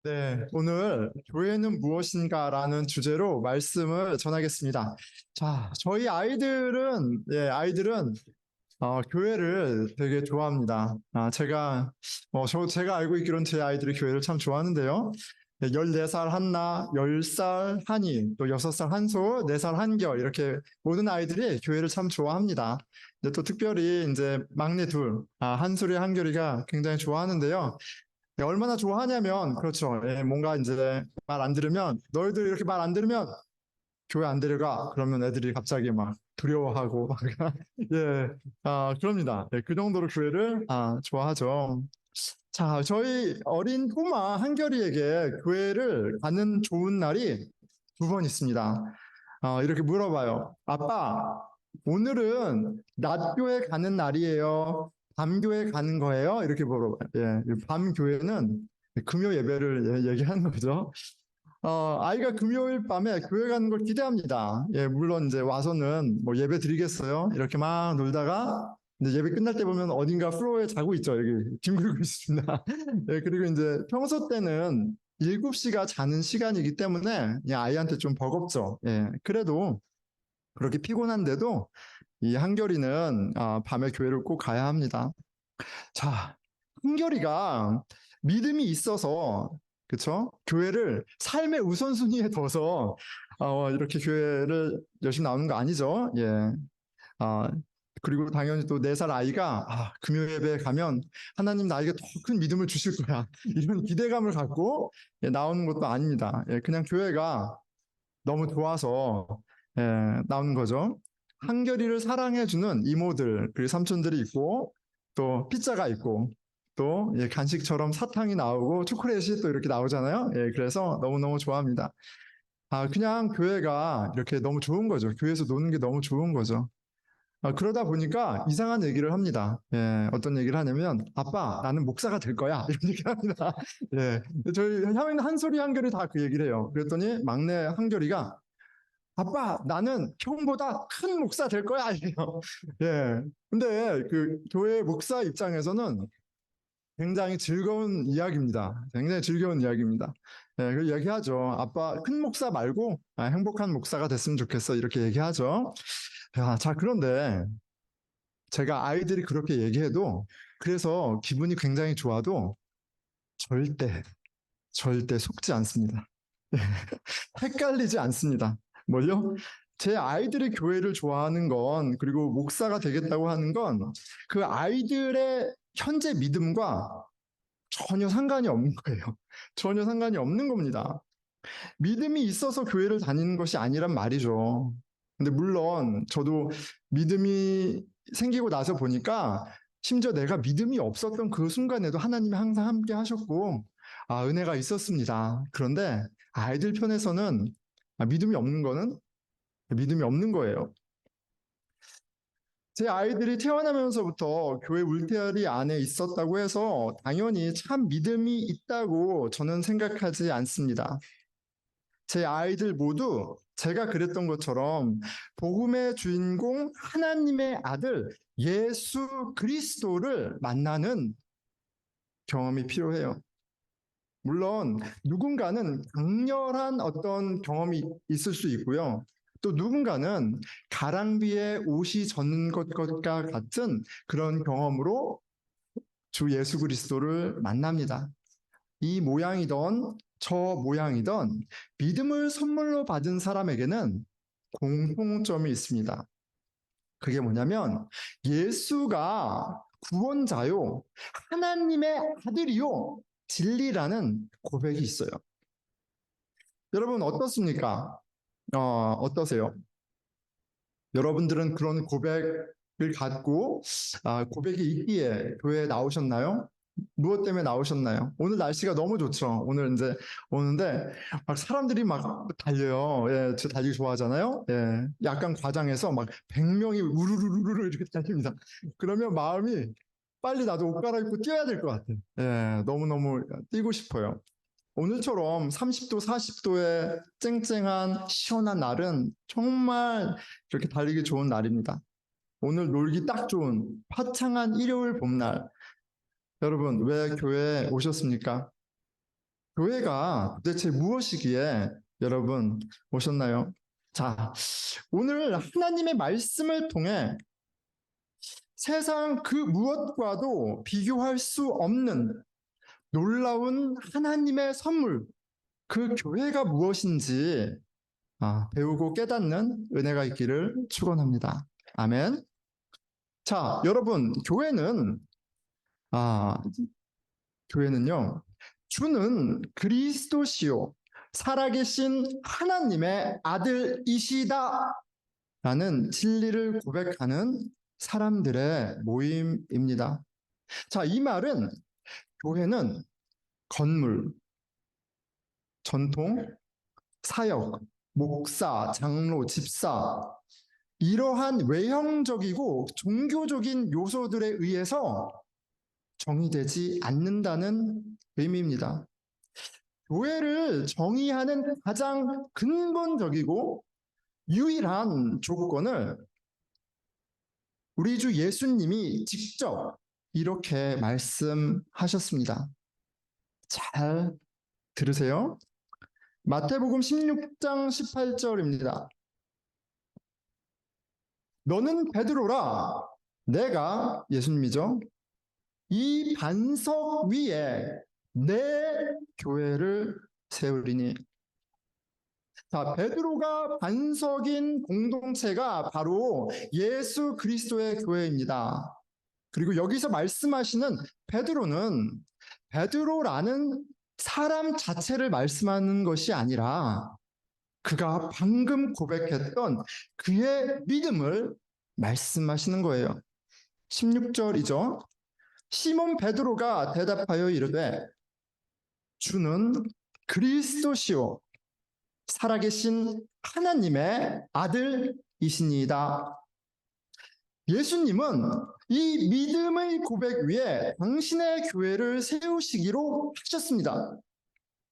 네, 오늘 교회는 무엇인가라는 주제로 말씀을 전하겠습니다. 자, 저희 아이들은 교회를 되게 좋아합니다. 제가 알고 있기로는 제 아이들이 교회를 참 좋아하는데요. 14살 한나, 10살 한이, 또 6살 한소, 4살 한결, 이렇게 모든 아이들이 교회를 참 좋아합니다. 근데 또 특별히 이제 막내 둘, 한솔이 한결이가 굉장히 좋아하는데요. 얼마나 좋아하냐면, 그렇죠. 예, 뭔가 이제 말 안 들으면, 너희들 이렇게 말 안 들으면 교회 안 데려가. 그러면 애들이 갑자기 막 두려워하고, 예, 그럽니다. 예, 그 정도로 교회를, 좋아하죠. 자, 저희 어린 꼬마 한결이에게 교회를 가는 좋은 날이 2번 있습니다. 이렇게 물어봐요. 아빠, 오늘은 낮교회 가는 날이에요? 밤교회 가는 거예요? 이렇게 물어봐요. 예, 밤교회는 금요 예배를 얘기하는 거죠. 아이가 금요일 밤에 교회 가는 걸 기대합니다. 예, 물론 이제 와서는 뭐 예배 드리겠어요? 이렇게 막 놀다가 이제 예배 끝날 때 보면 어딘가 플로어에 자고 있죠. 여기 뒹굴고 있습니다. 예, 그리고 이제 평소 때는 7시가 자는 시간이기 때문에 이 아이한테 좀 버겁죠. 예, 그래도 그렇게 피곤한데도 이 한결이는 밤에 교회를 꼭 가야 합니다. 자, 한결이가 믿음이 있어서 그쵸? 교회를 삶의 우선순위에 둬서 이렇게 교회를 열심히 나오는 거 아니죠? 예. 아, 그리고 당연히 또 4살 아이가 금요 예배에 가면 하나님 나에게 더 큰 믿음을 주실 거야. 이런 기대감을 갖고 나오는 것도 아닙니다. 예, 그냥 교회가 너무 좋아서 나오는 거죠. 한결이를 사랑해주는 이모들, 그리고 삼촌들이 있고, 또 피자가 있고, 또 간식처럼 사탕이 나오고 초콜릿이 또 이렇게 나오잖아요. 예, 그래서 너무너무 좋아합니다. 그냥 교회가 이렇게 너무 좋은 거죠. 교회에서 노는 게 너무 좋은 거죠. 그러다 보니까 이상한 얘기를 합니다. 예, 어떤 얘기를 하냐면, 아빠, 나는 목사가 될 거야. 이런 얘기를 합니다. 예, 저희 한소리 한결이 다 그 얘기를 해요. 그랬더니 막내 한결이가 아빠, 나는 형보다 큰 목사 될 거야. 이래요. 예. 근데 그 교회 목사 입장에서는 굉장히 즐거운 이야기입니다. 굉장히 즐거운 이야기입니다. 예, 그 얘기하죠. 아빠, 큰 목사 말고 행복한 목사가 됐으면 좋겠어. 이렇게 얘기하죠. 자, 그런데 제가 아이들이 그렇게 얘기해도 그래서 기분이 굉장히 좋아도 절대, 절대 속지 않습니다. 헷갈리지 않습니다. 뭘요? 제 아이들이 교회를 좋아하는 건, 그리고 목사가 되겠다고 하는 건, 그 아이들의 현재 믿음과 전혀 상관이 없는 거예요. 전혀 상관이 없는 겁니다. 믿음이 있어서 교회를 다니는 것이 아니란 말이죠. 근데 물론 저도 믿음이 생기고 나서 보니까 심지어 내가 믿음이 없었던 그 순간에도 하나님이 항상 함께 하셨고, 은혜가 있었습니다. 그런데 아이들 편에서는 믿음이 없는 거는 믿음이 없는 거예요. 제 아이들이 태어나면서부터 교회 울타리 안에 있었다고 해서 당연히 참 믿음이 있다고 저는 생각하지 않습니다. 제 아이들 모두 제가 그랬던 것처럼 복음의 주인공 하나님의 아들 예수 그리스도를 만나는 경험이 필요해요. 물론 누군가는 강렬한 어떤 경험이 있을 수 있고요. 또 누군가는 가랑비에 옷이 젖는 것과 같은 그런 경험으로 주 예수 그리스도를 만납니다. 이 모양이던 저 모양이던 믿음을 선물로 받은 사람에게는 공통점이 있습니다. 그게 뭐냐면 예수가 구원자요, 하나님의 아들이요, 진리라는 고백이 있어요. 여러분 어떻습니까? 어떠세요? 여러분들은 그런 고백을 갖고 고백이 있기에 교회에 나오셨나요? 무엇 때문에 나오셨나요? 오늘 날씨가 너무 좋죠. 오늘 이제 오는데 막 사람들이 막 달려요. 예, 저 달리기 좋아하잖아요. 예, 약간 과장해서 막 100명이 우르르르르 이렇게 달립니다. 그러면 마음이 빨리 나도 옷 갈아입고 뛰어야 될 것 같아요. 예, 너무너무 뛰고 싶어요. 오늘처럼 30도, 40도의 쨍쨍한 시원한 날은 정말 이렇게 달리기 좋은 날입니다. 오늘 놀기 딱 좋은 화창한 일요일 봄날. 여러분, 왜 교회에 오셨습니까? 교회가 도대체 무엇이기에 여러분 오셨나요? 자, 오늘 하나님의 말씀을 통해 세상 그 무엇과도 비교할 수 없는 놀라운 하나님의 선물, 그 교회가 무엇인지 배우고 깨닫는 은혜가 있기를 축원합니다. 아멘. 자, 여러분, 아, 교회는요, 주는 그리스도시요, 살아계신 하나님의 아들이시다 라는 진리를 고백하는 사람들의 모임입니다. 자, 이 말은 교회는 건물, 전통, 사역, 목사, 장로, 집사, 이러한 외형적이고 종교적인 요소들에 의해서 정의되지 않는다는 의미입니다. 교회를 정의하는 가장 근본적이고 유일한 조건을 우리 주 예수님이 직접 이렇게 말씀하셨습니다. 잘 들으세요. 마태복음 16장 18절입니다. 너는 베드로라, 내가 예수님이죠. 이 반석 위에 내 교회를 세우리니. 자, 베드로가 반석인 공동체가 바로 예수 그리스도의 교회입니다. 그리고 여기서 말씀하시는 베드로라는 사람 자체를 말씀하는 것이 아니라 그가 방금 고백했던 그의 믿음을 말씀하시는 거예요. 16절이죠. 시몬 베드로가 대답하여 이르되 주는 그리스도시요 살아계신 하나님의 아들이시니이다. 예수님은 이 믿음의 고백 위에 당신의 교회를 세우시기로 하셨습니다.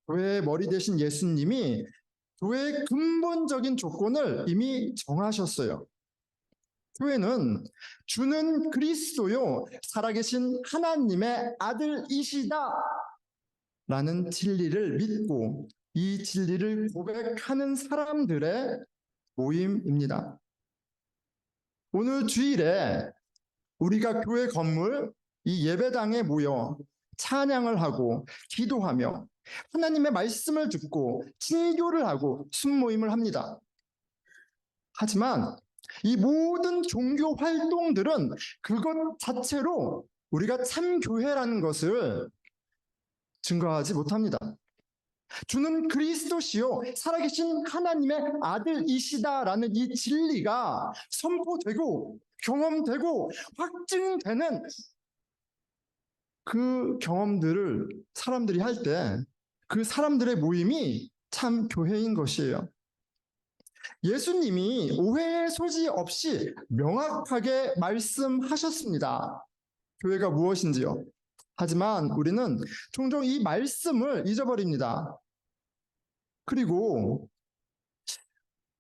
교회의 머리 되신 예수님이 교회의 근본적인 조건을 이미 정하셨어요. 교회는 주는 그리스도요 살아계신 하나님의 아들이시다 라는 진리를 믿고 이 진리를 고백하는 사람들의 모임입니다. 오늘 주일에 우리가 교회 건물 이 예배당에 모여 찬양을 하고 기도하며 하나님의 말씀을 듣고 친교를 하고 순모임을 합니다. 하지만 이 모든 종교 활동들은 그것 자체로 우리가 참 교회라는 것을 증거하지 못합니다. 주는 그리스도시요 살아계신 하나님의 아들이시다라는 이 진리가 선포되고 경험되고 확증되는 그 경험들을 사람들이 할 때 그 사람들의 모임이 참 교회인 것이에요. 예수님이 오해의 소지 없이 명확하게 말씀하셨습니다. 교회가 무엇인지요. 하지만 우리는 종종 이 말씀을 잊어버립니다. 그리고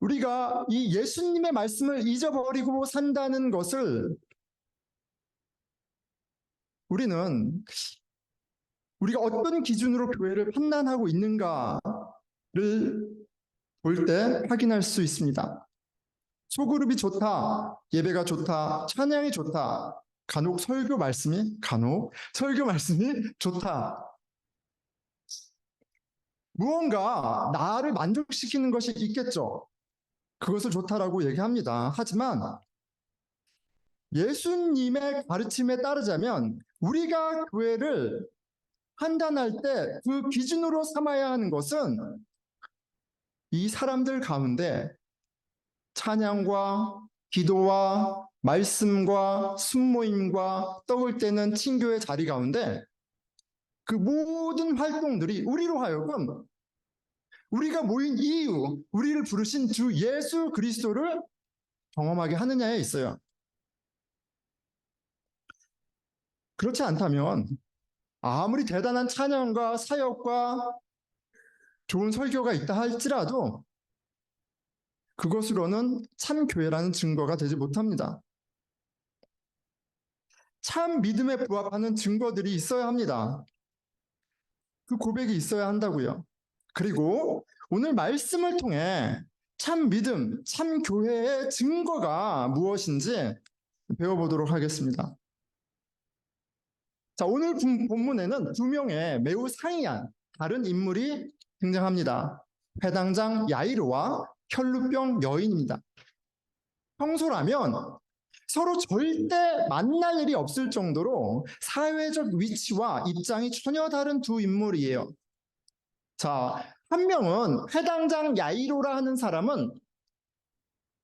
우리가 이 예수님의 말씀을 잊어버리고 산다는 것을 우리가 어떤 기준으로 교회를 판단하고 있는가를 볼 때 확인할 수 있습니다. 소그룹이 좋다, 예배가 좋다, 찬양이 좋다, 간혹 설교 말씀이 좋다. 무언가 나를 만족시키는 것이 있겠죠. 그것을 좋다라고 얘기합니다. 하지만 예수님의 가르침에 따르자면 우리가 교회를 판단할 때 그 기준으로 삼아야 하는 것은 이 사람들 가운데 찬양과 기도와 말씀과 순모임과 떡을 떼는 친교의 자리 가운데 그 모든 활동들이 우리로 하여금 우리가 모인 이유, 우리를 부르신 주 예수 그리스도를 경험하게 하느냐에 있어요. 그렇지 않다면 아무리 대단한 찬양과 사역과 좋은 설교가 있다 할지라도 그것으로는 참 교회라는 증거가 되지 못합니다. 참 믿음에 부합하는 증거들이 있어야 합니다. 그 고백이 있어야 한다고요. 그리고 오늘 말씀을 통해 참 믿음, 참 교회의 증거가 무엇인지 배워보도록 하겠습니다. 자, 오늘 본문에는 두 명의 매우 상이한 다른 인물이 등장합니다. 회당장 야이로와 혈루병 여인입니다. 평소라면 서로 절대 만날 일이 없을 정도로 사회적 위치와 입장이 전혀 다른 두 인물이에요. 자, 한 명은 회당장 야이로라 하는 사람은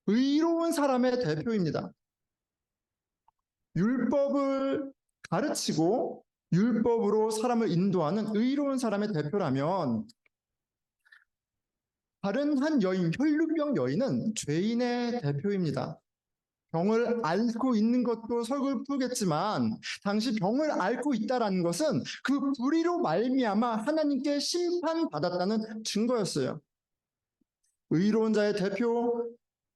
의로운 사람의 대표입니다. 율법을 가르치고 율법으로 사람을 인도하는 의로운 사람의 대표라면, 다른 한 여인, 혈루병 여인은 죄인의 대표입니다. 병을 앓고 있는 것도 서글프겠지만 당시 병을 앓고 있다는 것은 그 불의로 말미암아 하나님께 심판받았다는 증거였어요. 의로운 자의 대표,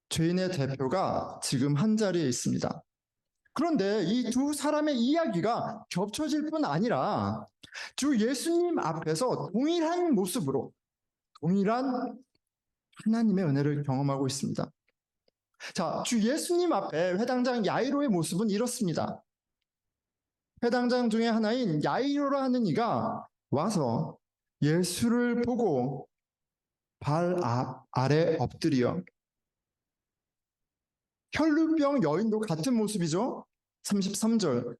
죄인의 대표가 지금 한 자리에 있습니다. 그런데 이 두 사람의 이야기가 겹쳐질 뿐 아니라 주 예수님 앞에서 동일한 모습으로 동일한 하나님의 은혜를 경험하고 있습니다. 자, 주 예수님 앞에 회당장 야이로의 모습은 이렇습니다. 회당장 중에 하나인 야이로라 하는 이가 와서 예수를 보고 발 아래 엎드려. 혈루병 여인도 같은 모습이죠. 33절.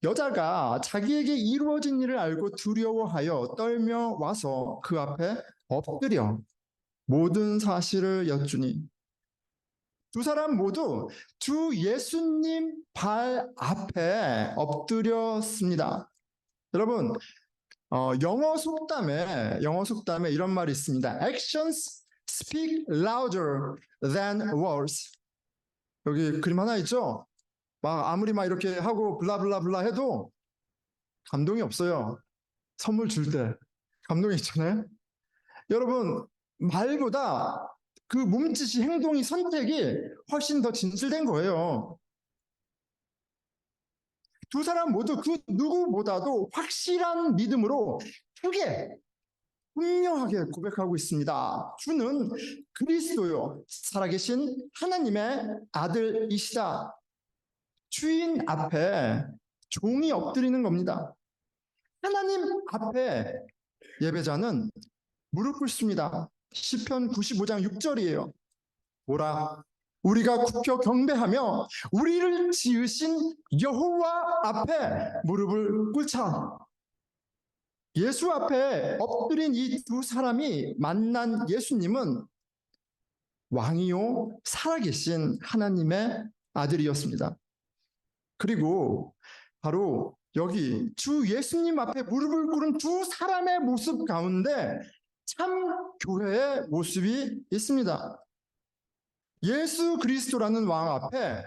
여자가 자기에게 이루어진 일을 알고 두려워하여 떨며 와서 그 앞에 엎드려 모든 사실을 여쭈니. 두 사람 모두 주 예수님 발 앞에 엎드렸습니다. 여러분, 영어 속담에 이런 말이 있습니다. Actions speak louder than words. 여기 그림 하나 있죠? 아무리 이렇게 하고 블라블라블라 해도 감동이 없어요. 선물 줄 때 감동이 있잖아요. 여러분, 말보다 그 몸짓이, 행동이, 선택이 훨씬 더 진실된 거예요. 두 사람 모두 그 누구보다도 확실한 믿음으로 크게 분명하게 고백하고 있습니다. 주는 그리스도요, 살아계신 하나님의 아들이시다. 주인 앞에 종이 엎드리는 겁니다. 하나님 앞에 예배자는 무릎 꿇습니다. 시편 95장 6절이에요. 보라, 우리가 굽혀 경배하며 우리를 지으신 여호와 앞에 무릎을 꿇자. 예수 앞에 엎드린 이 두 사람이 만난 예수님은 왕이요 살아계신 하나님의 아들이었습니다. 그리고 바로 여기 주 예수님 앞에 무릎을 꿇은 두 사람의 모습 가운데 참 교회의 모습이 있습니다. 예수 그리스도라는 왕 앞에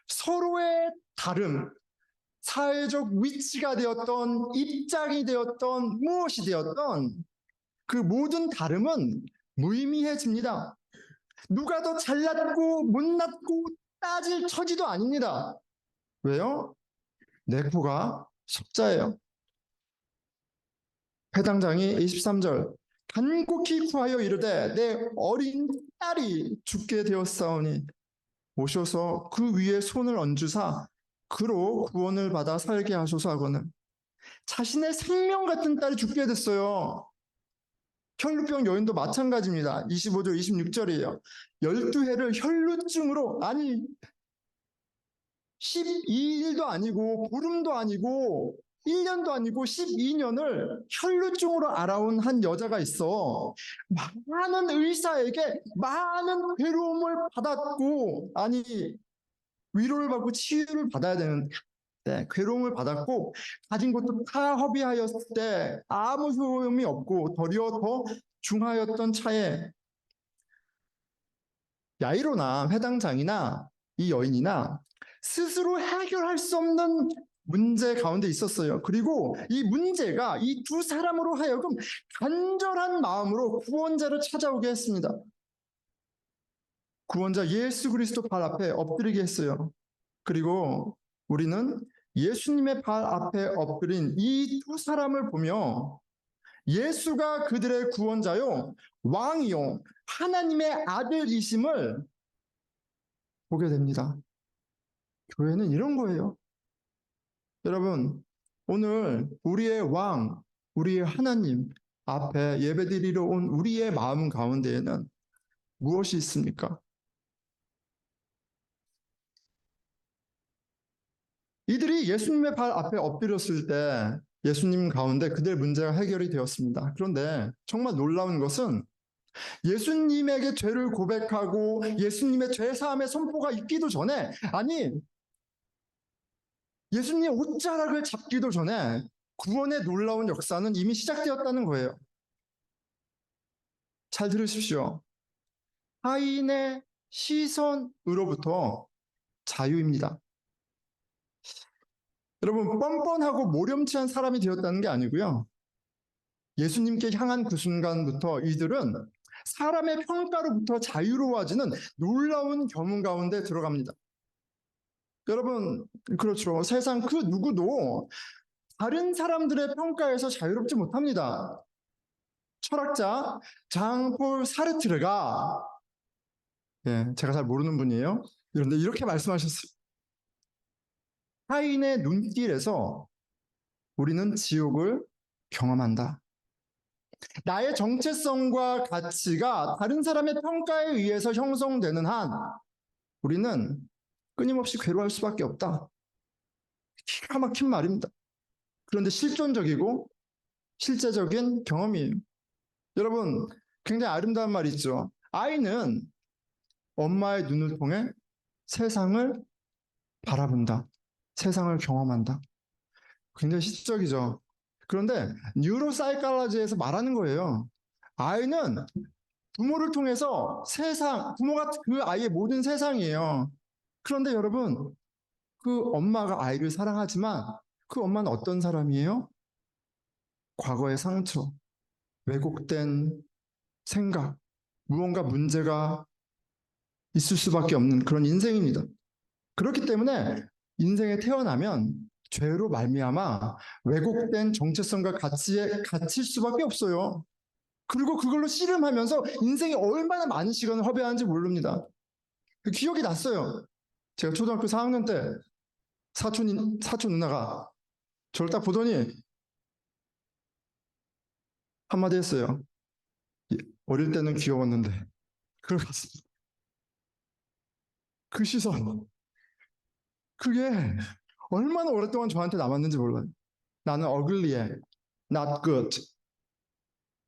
서로의 다름, 사회적 위치가 되었던, 입장이 되었던, 무엇이 되었던 그 모든 다름은 무의미해집니다. 누가 더 잘났고 못났고 따질 처지도 아닙니다. 왜요? 내 코가 석자예요. 회당장이 23절 간곡히 구하여 이르되 내 어린 딸이 죽게 되었사오니 오셔서 그 위에 손을 얹으사 그로 구원을 받아 살게 하소서 하고는 자신의 생명 같은 딸이 죽게 됐어요. 혈루병 여인도 마찬가지입니다. 25절 26절이에요. 12해를 혈루증으로, 아니 12일도 아니고 보름도 아니고 1년도 아니고 12년을 혈루증으로 알아온 한 여자가 있어. 많은 의사에게 많은 괴로움을 받았고, 아니 위로를 받고 치유를 받아야 되는데 괴로움을 받았고 가진 것도 다 허비하였을 때 아무 소용이 없고 도리어 더 중하였던 차에 야이로나 회당장이나 이 여인이나 스스로 해결할 수 없는 문제 가운데 있었어요. 그리고 이 문제가 이 두 사람으로 하여금 간절한 마음으로 구원자를 찾아오게 했습니다. 구원자 예수 그리스도 발 앞에 엎드리게 했어요. 그리고 우리는 예수님의 발 앞에 엎드린 이 두 사람을 보며 예수가 그들의 구원자요, 왕이요, 하나님의 아들이심을 보게 됩니다. 교회는 이런 거예요. 여러분, 오늘 우리의 왕, 우리의 하나님 앞에 예배드리러 온 우리의 마음 가운데에는 무엇이 있습니까? 이들이 예수님의 발 앞에 엎드렸을 때 예수님 가운데 그들의 문제가 해결이 되었습니다. 그런데 정말 놀라운 것은 예수님에게 죄를 고백하고 예수님의 죄 사함의 선포가 있기도 전에, 아니 예수님의 옷자락을 잡기도 전에 구원의 놀라운 역사는 이미 시작되었다는 거예요. 잘 들으십시오. 타인의 시선으로부터 자유입니다. 여러분, 뻔뻔하고 모렴치한 사람이 되었다는 게 아니고요. 예수님께 향한 그 순간부터 이들은 사람의 평가로부터 자유로워지는 놀라운 경험 가운데 들어갑니다. 여러분, 그렇죠. 세상 그 누구도 다른 사람들의 평가에서 자유롭지 못합니다. 철학자 장폴 사르트르가, 제가 잘 모르는 분이에요. 그런데 이렇게 말씀하셨어요. 타인의 눈길에서 우리는 지옥을 경험한다. 나의 정체성과 가치가 다른 사람의 평가에 의해서 형성되는 한 우리는 끊임없이 괴로워할 수밖에 없다. 기가 막힌 말입니다. 그런데 실존적이고 실제적인 경험이에요. 여러분, 굉장히 아름다운 말이 있죠. 아이는 엄마의 눈을 통해 세상을 바라본다. 세상을 경험한다. 굉장히 시적이죠. 그런데 뉴로사이칼라지에서 말하는 거예요. 아이는 부모를 통해서 부모가 그 아이의 모든 세상이에요. 그런데 여러분, 그 엄마가 아이를 사랑하지만 그 엄마는 어떤 사람이에요? 과거의 상처, 왜곡된 생각, 무언가 문제가 있을 수밖에 없는 그런 인생입니다. 그렇기 때문에 인생에 태어나면 죄로 말미암아 왜곡된 정체성과 가치에 갇힐 수밖에 없어요. 그리고 그걸로 씨름하면서 인생에 얼마나 많은 시간을 허비하는지 모릅니다. 기억이 났어요. 제가 초등학교 4학년 때 사촌 누나가 저를 딱 보더니 한마디 했어요. 어릴 때는 귀여웠는데. 그러고 갔습니다. 그 시선, 그게 얼마나 오랫동안 저한테 남았는지 몰라요. 나는 어글리해, not good.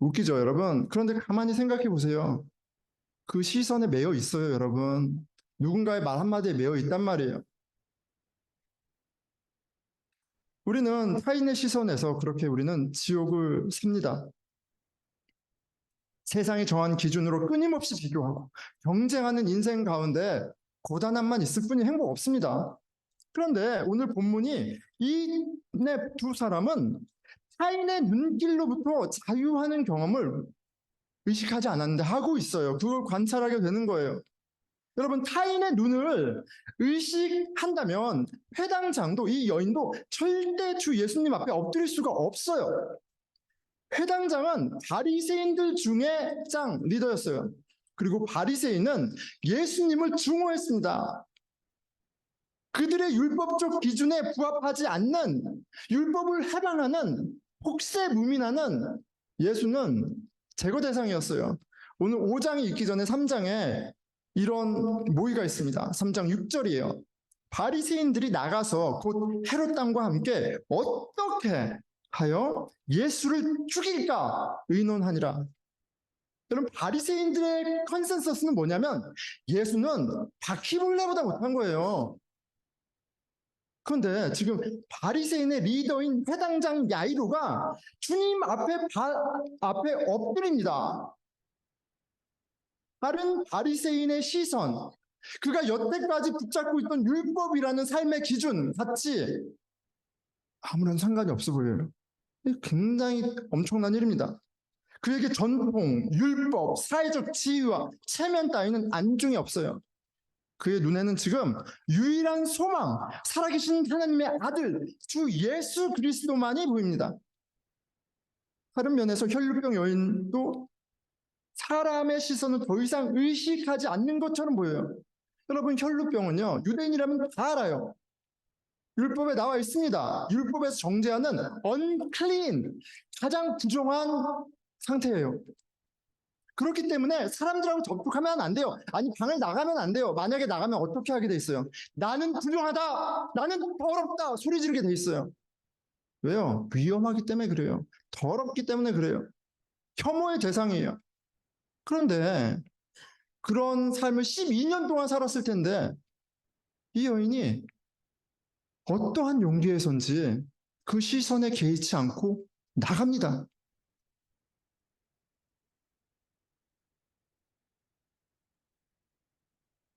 웃기죠, 여러분? 그런데 가만히 생각해 보세요. 그 시선에 매여 있어요, 여러분. 누군가의 말 한마디에 매여 있단 말이에요. 우리는 타인의 시선에서 그렇게 우리는 지옥을 삽니다. 세상이 정한 기준으로 끊임없이 비교하고 경쟁하는 인생 가운데 고단함만 있을 뿐이 행복 없습니다. 그런데 오늘 본문이 이 두 사람은 타인의 눈길로부터 자유하는 경험을 의식하지 않았는데 하고 있어요. 그걸 관찰하게 되는 거예요. 여러분, 타인의 눈을 의식한다면 회당장도 이 여인도 절대 주 예수님 앞에 엎드릴 수가 없어요. 회당장은 바리새인들 중에 짱 리더였어요. 그리고 바리새인은 예수님을 증오했습니다. 그들의 율법적 기준에 부합하지 않는 율법을 해방하는 폭세무민하는 예수는 제거 대상이었어요. 오늘 5장이 있기 전에 3장에 이런 모의가 있습니다. 3장 6절이에요. 바리새인들이 나가서 곧 헤롯 왕과 함께 어떻게 하여 예수를 죽일까 의논하니라. 여러분, 바리새인들의 컨센서스는 뭐냐면 예수는 바퀴벌레보다 못한 거예요. 그런데 지금 바리새인의 리더인 회당장 야이로가 주님 앞에 엎드립니다. 다른 바리새인의 시선, 그가 여태까지 붙잡고 있던 율법이라는 삶의 기준 같이 아무런 상관이 없어 보여요. 굉장히 엄청난 일입니다. 그에게 전통, 율법, 사회적 지위와 체면 따위는 안중에 없어요. 그의 눈에는 지금 유일한 소망, 살아계신 하나님의 아들 주 예수 그리스도만이 보입니다. 다른 면에서 혈루병 여인도 사람의 시선을 더 이상 의식하지 않는 것처럼 보여요. 여러분, 혈루병은요, 유대인이라면 다 알아요. 율법에 나와 있습니다. 율법에서 정죄하는 unclean, 가장 부정한 상태예요. 그렇기 때문에 사람들하고 접촉하면 안 돼요. 아니, 방을 나가면 안 돼요. 만약에 나가면 어떻게 하게 돼 있어요? 나는 부정하다, 나는 더럽다 소리 지르게 돼 있어요. 왜요? 위험하기 때문에 그래요. 더럽기 때문에 그래요. 혐오의 대상이에요. 그런데 그런 삶을 12년 동안 살았을 텐데 이 여인이 어떠한 용기에선지 그 시선에 개의치 않고 나갑니다.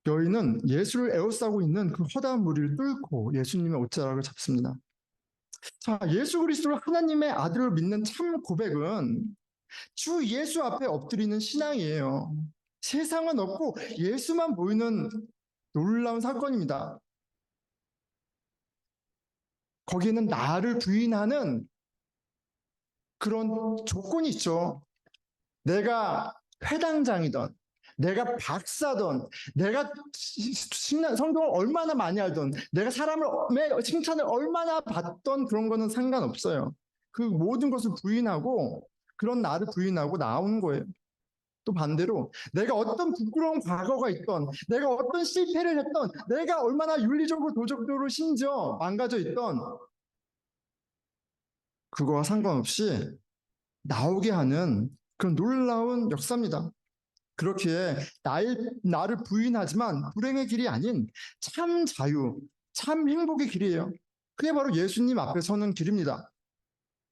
여인은 예수를 에워싸고 있는 그 허다한 무리를 뚫고 예수님의 옷자락을 잡습니다. 자, 예수 그리스도를 하나님의 아들을 믿는 참 고백은 주 예수 앞에 엎드리는 신앙이에요. 세상은 없고 예수만 보이는 놀라운 사건입니다. 거기에는 나를 부인하는 그런 조건이 있죠. 내가 회당장이던, 내가 박사던, 내가 성경을 얼마나 많이 알던, 내가 사람의 칭찬을 얼마나 받던 그런 거는 상관없어요. 그 모든 것을 부인하고 그런 나를 부인하고 나오는 거예요. 또 반대로 내가 어떤 부끄러운 과거가 있던, 내가 어떤 실패를 했던, 내가 얼마나 윤리적으로 도덕적으로 심지어 망가져 있던 그거와 상관없이 나오게 하는 그런 놀라운 역사입니다. 그렇기에 나를 부인하지만 불행의 길이 아닌 참 자유, 참 행복의 길이에요. 그게 바로 예수님 앞에 서는 길입니다.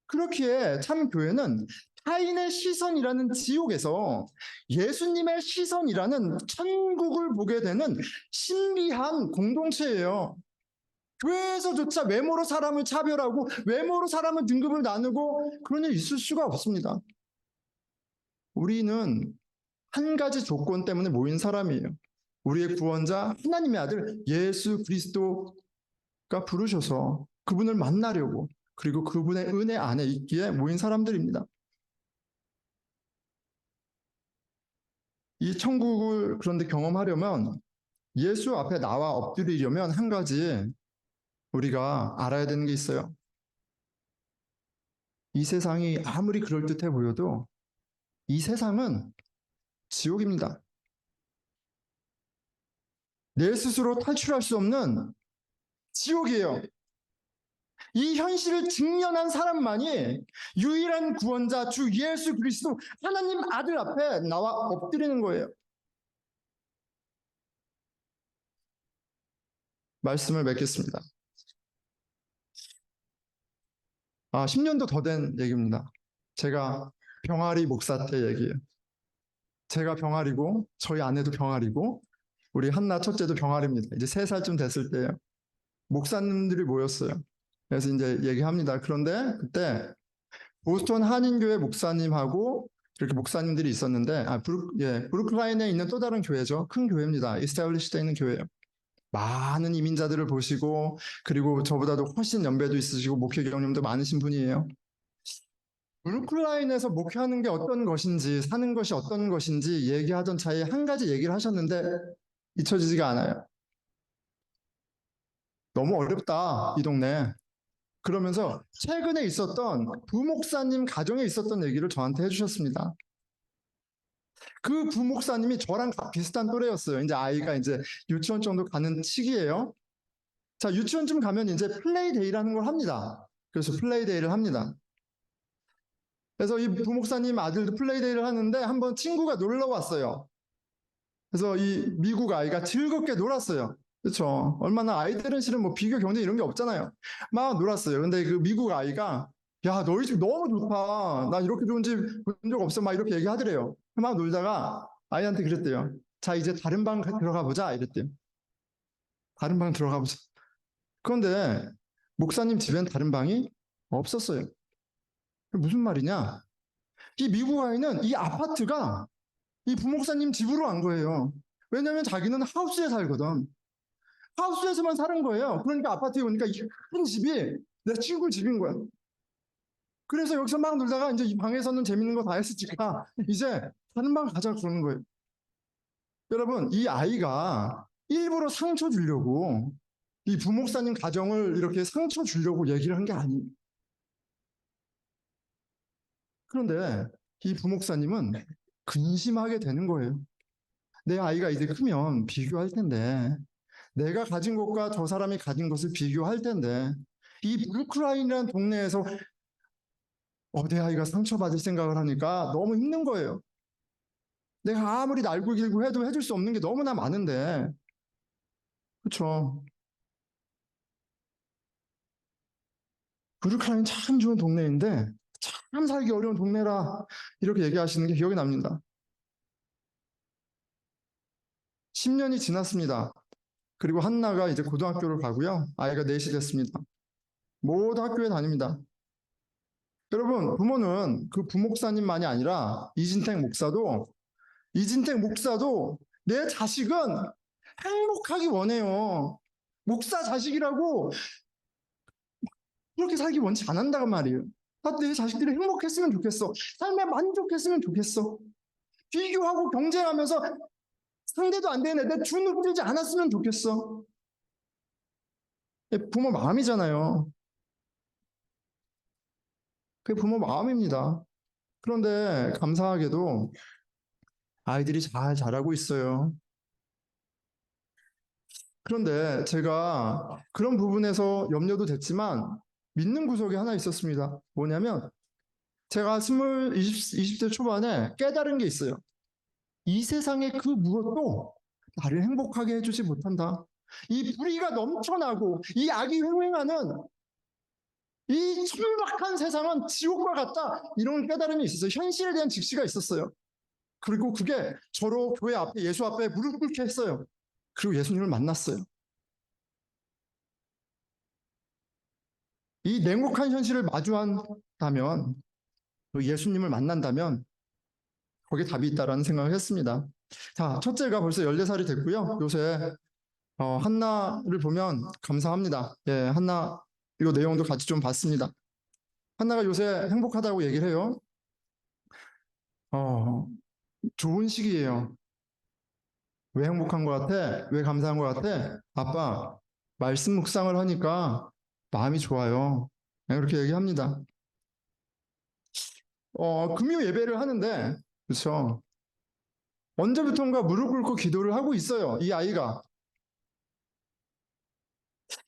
그렇기에 참 교회는 타인의 시선이라는 지옥에서 예수님의 시선이라는 천국을 보게 되는 신비한 공동체예요. 교회에서조차 외모로 사람을 차별하고 외모로 사람을 등급을 나누고 그런 일 있을 수가 없습니다. 우리는 한 가지 조건 때문에 모인 사람이에요. 우리의 구원자 하나님의 아들 예수 그리스도가 부르셔서 그분을 만나려고 그리고 그분의 은혜 안에 있기에 모인 사람들입니다. 이 천국을 그런데 경험하려면 예수 앞에 나와 엎드리려면 한 가지 우리가 알아야 되는 게 있어요. 이 세상이 아무리 그럴듯해 보여도 이 세상은 지옥입니다. 내 스스로 탈출할 수 없는 지옥이에요. 이 현실을 직면한 사람만이 유일한 구원자 주 예수 그리스도 하나님 아들 앞에 나와 엎드리는 거예요. 말씀을 맺겠습니다. 10년도 더 된 얘기입니다. 제가 병아리 목사 때 얘기예요. 제가 병아리고 저희 아내도 병아리고 우리 한나 첫째도 병아리입니다. 이제 3살쯤 됐을 때요. 목사님들이 모였어요. 그래서 이제 얘기합니다. 그런데 그때 보스턴 한인교회 목사님하고 이렇게 목사님들이 있었는데, 브루클라인에 있는 또 다른 교회죠. 큰 교회입니다. 이스타블리시되어 있는 교회예요. 많은 이민자들을 보시고, 그리고 저보다도 훨씬 연배도 있으시고, 목회 경험도 많으신 분이에요. 브루클라인에서 목회하는 게 어떤 것인지, 사는 것이 어떤 것인지 얘기하던 차에 한 가지 얘기를 하셨는데, 잊혀지지가 않아요. 너무 어렵다, 이 동네. 그러면서 최근에 있었던 부목사님 가정에 있었던 얘기를 저한테 해주셨습니다. 그 부목사님이 저랑 비슷한 또래였어요. 이제 아이가 이제 유치원 정도 가는 시기예요. 자, 유치원쯤 가면 이제 플레이데이라는 걸 합니다. 그래서 플레이데이를 합니다. 그래서 이 부목사님 아들도 플레이데이를 하는데 한번 친구가 놀러 왔어요. 그래서 이 미국 아이가 즐겁게 놀았어요. 그렇죠. 얼마나 아이들은 실은 뭐 비교 경쟁 이런 게 없잖아요. 막 놀았어요. 근데 그 미국 아이가 야, 너희 집 너무 좋다. 나 이렇게 좋은 집 본 적 없어. 막 이렇게 얘기하더래요. 막 놀다가 아이한테 그랬대요. 자, 이제 다른 방 들어가 보자. 이랬대요. 다른 방 들어가 보자. 그런데 목사님 집엔 다른 방이 없었어요. 무슨 말이냐? 이 미국 아이는 이 아파트가 이 부목사님 집으로 간 거예요. 왜냐면 자기는 하우스에 살거든. 하우스에서만 사는 거예요. 그러니까 아파트에 오니까 이 큰 집이 내 친구 집인 거야. 그래서 여기서 막 놀다가 이제 이 방에서는 재밌는 거 다 했으니까 이제 다른 방 가자 그러는 거예요. 여러분, 이 아이가 일부러 상처 주려고 이 부목사님 가정을 이렇게 상처 주려고 얘기를 한 게 아니에요. 그런데 이 부목사님은 근심하게 되는 거예요. 내 아이가 이제 크면 비교할 텐데, 내가 가진 것과 저 사람이 가진 것을 비교할 텐데, 이 브루클라인이라는 동네에서 내 아이가 상처받을 생각을 하니까 너무 힘든 거예요. 내가 아무리 날고 길고 해도 해줄 수 없는 게 너무나 많은데, 그렇죠? 브루클라인 참 좋은 동네인데 참 살기 어려운 동네라 이렇게 얘기하시는 게 기억이 납니다. 10년이 지났습니다. 그리고 한나가 이제 고등학교를 가고요. 아이가 넷이 됐습니다. 모두 학교에 다닙니다. 여러분, 부모는 그 부목사님만이 아니라 이진택 목사도 내 자식은 행복하기 원해요. 목사 자식이라고 그렇게 살기 원치 않는다고 말이에요. 내 자식들이 행복했으면 좋겠어. 삶에 만족했으면 좋겠어. 비교하고 경쟁하면서 상대도 안 되는 애들 주눅들지 않았으면 좋겠어. 부모 마음이잖아요. 그게 부모 마음입니다. 그런데 감사하게도 아이들이 잘 자라고 있어요. 그런데 제가 그런 부분에서 염려도 됐지만 믿는 구석이 하나 있었습니다. 뭐냐면 제가 20대 초반에 깨달은 게 있어요. 이 세상의 그 무엇도 나를 행복하게 해주지 못한다. 이 불의가 넘쳐나고 이 악이 횡행하는 이 천박한 세상은 지옥과 같다. 이런 깨달음이 있었어요. 현실에 대한 직시가 있었어요. 그리고 그게 저로 교회 앞에 예수 앞에 무릎 꿇게 했어요. 그리고 예수님을 만났어요. 이 냉혹한 현실을 마주한다면 또 예수님을 만난다면 거기에 답이 있다라는 생각을 했습니다. 자, 첫째가 벌써 14살이 됐고요. 요새 한나를 보면 감사합니다. 예, 한나 이거 내용도 같이 좀 봤습니다. 한나가 요새 행복하다고 얘기를 해요. 어, 좋은 시기예요. 왜 행복한 것 같아? 왜 감사한 것 같아? 아빠, 말씀 묵상을 하니까 마음이 좋아요. 그렇게 얘기합니다. 금요 예배를 하는데, 그렇죠. 언제부턴가 무릎 꿇고 기도를 하고 있어요. 이 아이가.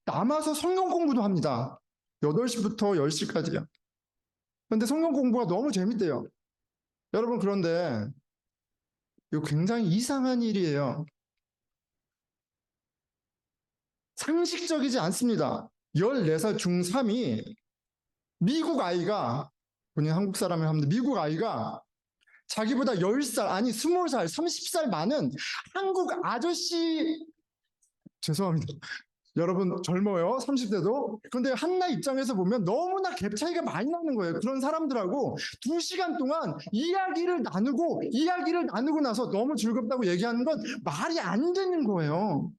남아서 성경 공부도 합니다. 8시부터 10시까지요. 그런데 성경 공부가 너무 재밌대요. 여러분, 그런데 이거 굉장히 이상한 일이에요. 상식적이지 않습니다. 14살 중3이 미국 아이가, 본인 한국 사람을 합니다. 미국 아이가 자기보다 10살, 아니 20살, 30살 많은 한국 아저씨, 죄송합니다. 여러분 젊어요. 30대도. 그런데 한나 입장에서 보면 너무나 갭 차이가 많이 나는 거예요. 그런 사람들하고 2시간 동안 이야기를 나누고 나서 너무 즐겁다고 얘기하는 건 말이 안 되는 거예요.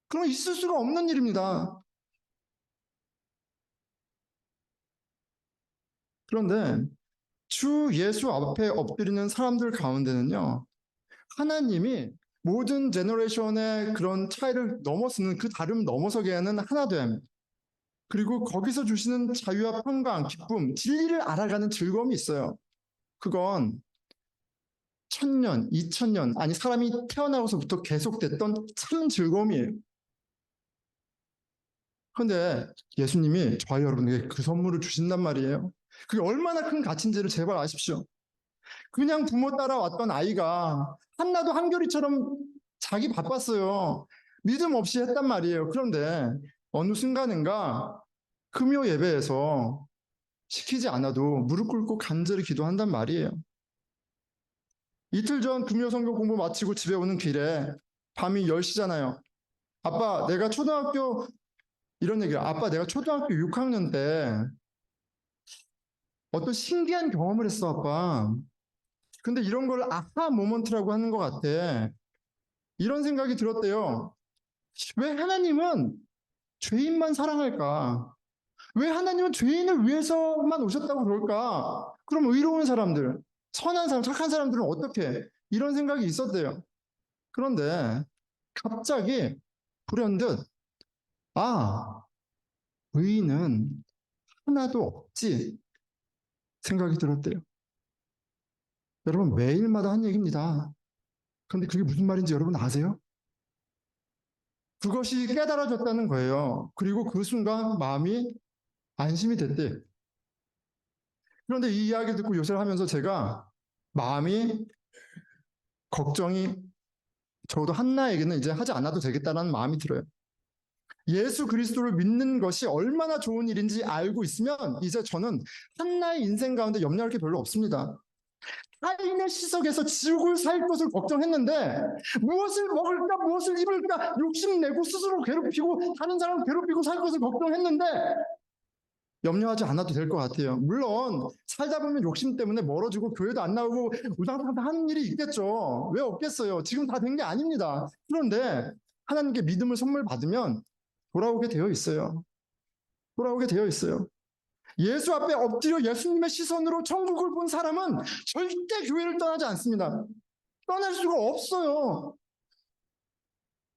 그럼 있을 수가 없는 일입니다. 그런데 주 예수 앞에 엎드리는 사람들 가운데는요, 하나님이 모든 제너레이션의 그런 차이를 넘어서는 그 다름 넘어서게 하는 하나됨, 그리고 거기서 주시는 자유와 평강, 기쁨, 진리를 알아가는 즐거움이 있어요. 그건 1000년, 2000년, 아니 사람이 태어나고서부터 계속됐던 참 즐거움이에요. 그런데 예수님이 저와 여러분에게 그 선물을 주신단 말이에요. 그게 얼마나 큰 가치인지를 제발 아십시오. 그냥 부모 따라왔던 아이가 한나도 한결이처럼 자기 바빴어요. 믿음 없이 했단 말이에요. 그런데 어느 순간인가 금요 예배에서 시키지 않아도 무릎 꿇고 간절히 기도한단 말이에요. 이틀 전 금요 성경 공부 마치고 집에 오는 길에 밤이 10시잖아요. 아빠, 내가 초등학교 이런 얘기야. 아빠, 내가 초등학교 6학년 때 어떤 신기한 경험을 했어, 아빠. 근데 이런 걸 아하 모먼트라고 하는 것 같아. 이런 생각이 들었대요. 왜 하나님은 죄인만 사랑할까? 왜 하나님은 죄인을 위해서만 오셨다고 그럴까? 그럼 의로운 사람들, 선한 사람, 착한 사람들은 어떻게? 이런 생각이 있었대요. 그런데 갑자기 불현듯, 아, 의인은 하나도 없지 생각이 들었대요. 여러분, 매일마다 한 얘기입니다. 그런데 그게 무슨 말인지 여러분 아세요? 그것이 깨달아졌다는 거예요. 그리고 그 순간 마음이 안심이 됐대. 그런데 이 이야기를 듣고 요새를 하면서 제가 마음이 걱정이 적어도 한나에게는 이제 하지 않아도 되겠다는 마음이 들어요. 예수 그리스도를 믿는 것이 얼마나 좋은 일인지 알고 있으면 이제 저는 한나의 인생 가운데 염려할 게 별로 없습니다. 타인의 시석에서 지옥을 살 것을 걱정했는데 무엇을 먹을까 무엇을 입을까 욕심내고 스스로 괴롭히고 다른 사람을 괴롭히고 살 것을 걱정했는데 염려하지 않아도 될 것 같아요. 물론 살다 보면 욕심 때문에 멀어지고 교회도 안 나오고 우당탕탕 하는 일이 있겠죠. 왜 없겠어요. 지금 다 된 게 아닙니다. 그런데 하나님께 믿음을 선물 받으면 돌아오게 되어 있어요. 돌아오게 되어 있어요. 예수 앞에 엎드려 예수님의 시선으로 천국을 본 사람은 절대 교회를 떠나지 않습니다. 떠날 수가 없어요.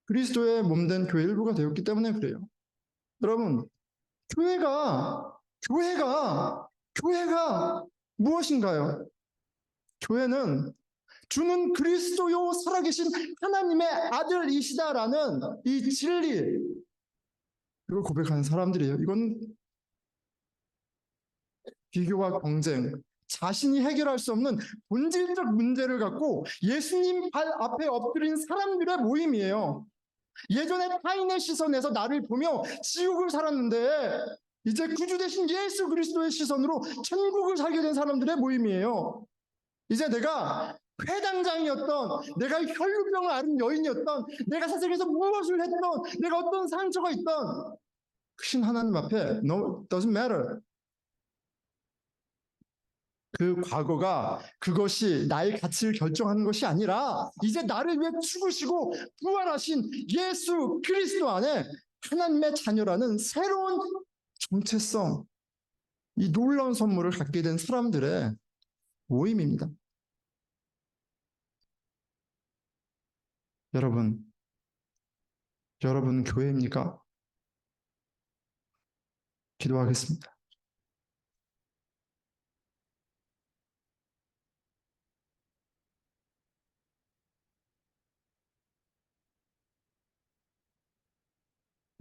그리스도의 몸된 교회 일부가 되었기 때문에 그래요. 여러분, 교회가, 교회가, 교회가 무엇인가요? 교회는 주는 그리스도요 살아계신 하나님의 아들이시다라는 이 진리, 이걸 고백하는 사람들이에요. 이건 비교와 경쟁, 자신이 해결할 수 없는 본질적 문제를 갖고 예수님 발 앞에 엎드린 사람들의 모임이에요. 예전에 타인의 시선에서 나를 보며 지옥을 살았는데 이제 구주 되신 예수 그리스도의 시선으로 천국을 살게 된 사람들의 모임이에요. 이제 내가 회당장이었던, 내가 혈루병을 앓은 여인이었던, 내가 세상에서 무엇을 했던, 내가 어떤 상처가 있던 크신 하나님 앞에 no, doesn't matter. 그 과거가 그것이 나의 가치를 결정하는 것이 아니라 이제 나를 위해 죽으시고 부활하신 예수 그리스도 안에 하나님의 자녀라는 새로운 정체성, 이 놀라운 선물을 갖게 된 사람들의 모임입니다. 여러분, 여러분 교회입니까? 기도하겠습니다.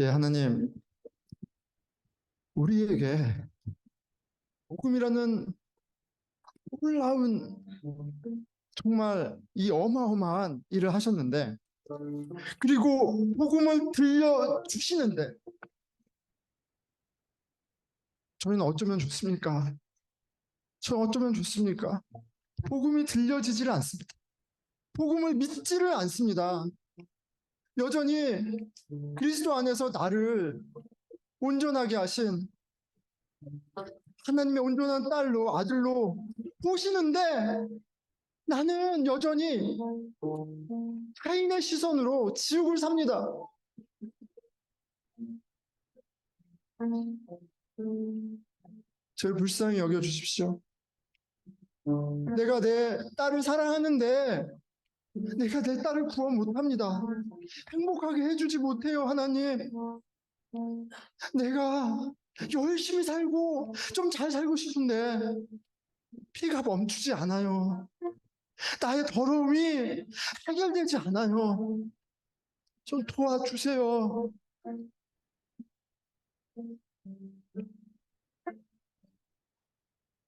예, 하나님, 우리에게 복음이라는 놀라운 정말 이 어마어마한 일을 하셨는데 그리고 복음을 들려주시는데 저희는 어쩌면 좋습니까? 저 어쩌면 좋습니까? 복음이 들려지지를 않습니다. 복음을 믿지를 않습니다. 여전히 그리스도 안에서 나를 온전하게 하신 하나님의 온전한 딸로 아들로 보시는데 나는 여전히 타인의 시선으로 지옥을 삽니다. 저를 불쌍히 여겨주십시오. 내가 내 딸을 사랑하는데 내가 내 딸을 구원 못합니다. 행복하게 해주지 못해요, 하나님. 내가 열심히 살고 좀 잘 살고 싶은데 피가 멈추지 않아요. 나의 더러움이 해결되지 않아요. 좀 도와주세요.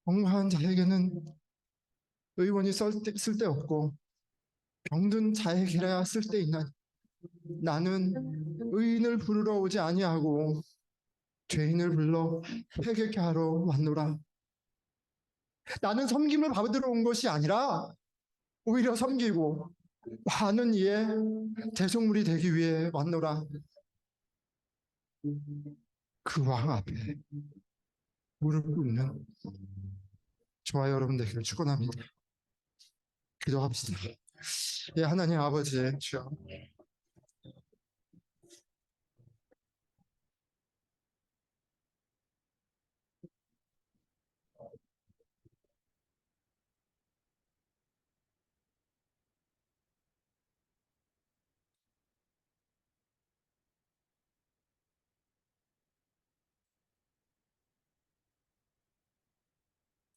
건강한 자에게는 의원이 쓸데없고 병든 자에게야 쓸데있나니 나는 의인을 부르러 오지 아니하고 죄인을 불러 회개케 하러 왔노라. 나는 섬김을 받으러 온 것이 아니라 오히려 섬기고 많은 이의 대속물이 되기 위해 왔노라. 그 왕 앞에 무릎 꿇는 저와 여러분 되기를 축원합니다. 기도합시다. 예, 하나님 아버지, 주여.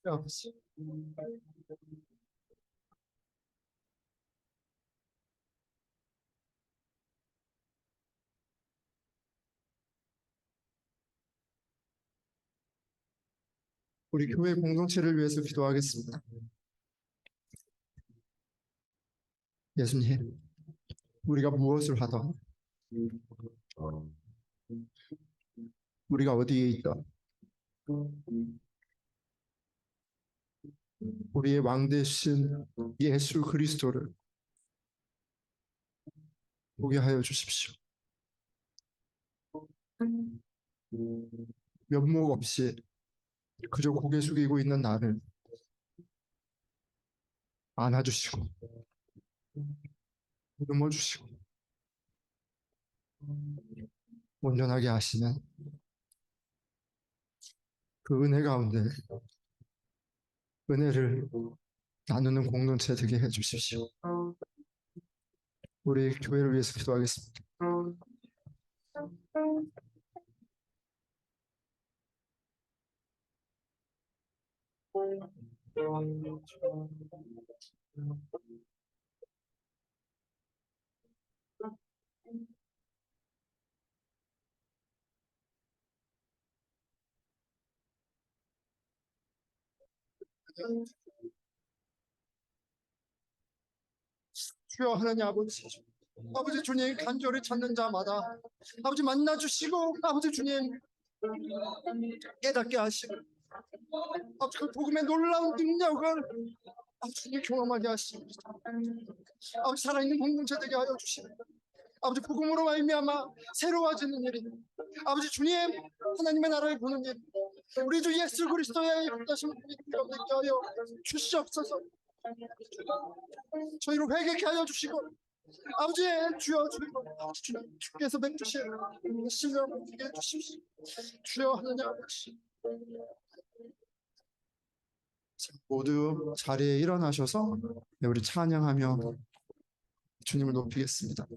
아버지, 우리 교회 공동체를 위해서 기도하겠습니다. 예수님, 우리가 무엇을 하던, 우리가 어디에 있던, 우리의 왕 되신 예수 그리스도를 보게 하여 주십시오. 면목 없이 그저 고개 숙이고 있는 나를 안아주시고, 보듬어 주시고, 온전하게 하시는 그 은혜 가운데 은혜를 나누는 공동체 되게 해 주십시오. 우리 교회를 위해서 기도하겠습니다. 주여 하나님 아버지, 아버지 주님 간절히 찾는 자마다 아버지 만나 주시고 아버지 주님 깨닫게 하시고 아버지 그 복음의 놀라운 능력을 아버지 주님 경험하게 하시고 아버지 살아있는 공동체 되게 하여 주시고 아버지 복음으로 말미암아 새로워지는 일이 아버지 주님 하나님의 나라를 보는 일 우리 주 예수 그리스도의 다신 믿음을 믿게 하여 주시옵소서. 저희를 회개케 하여 주시고 아버지 주여 주께서 맺주신 신령을 주게 해주십시오. 주여 하나님 아버지 모두 자리에 일어나셔서 우리 찬양하며 주님을 높이겠습니다.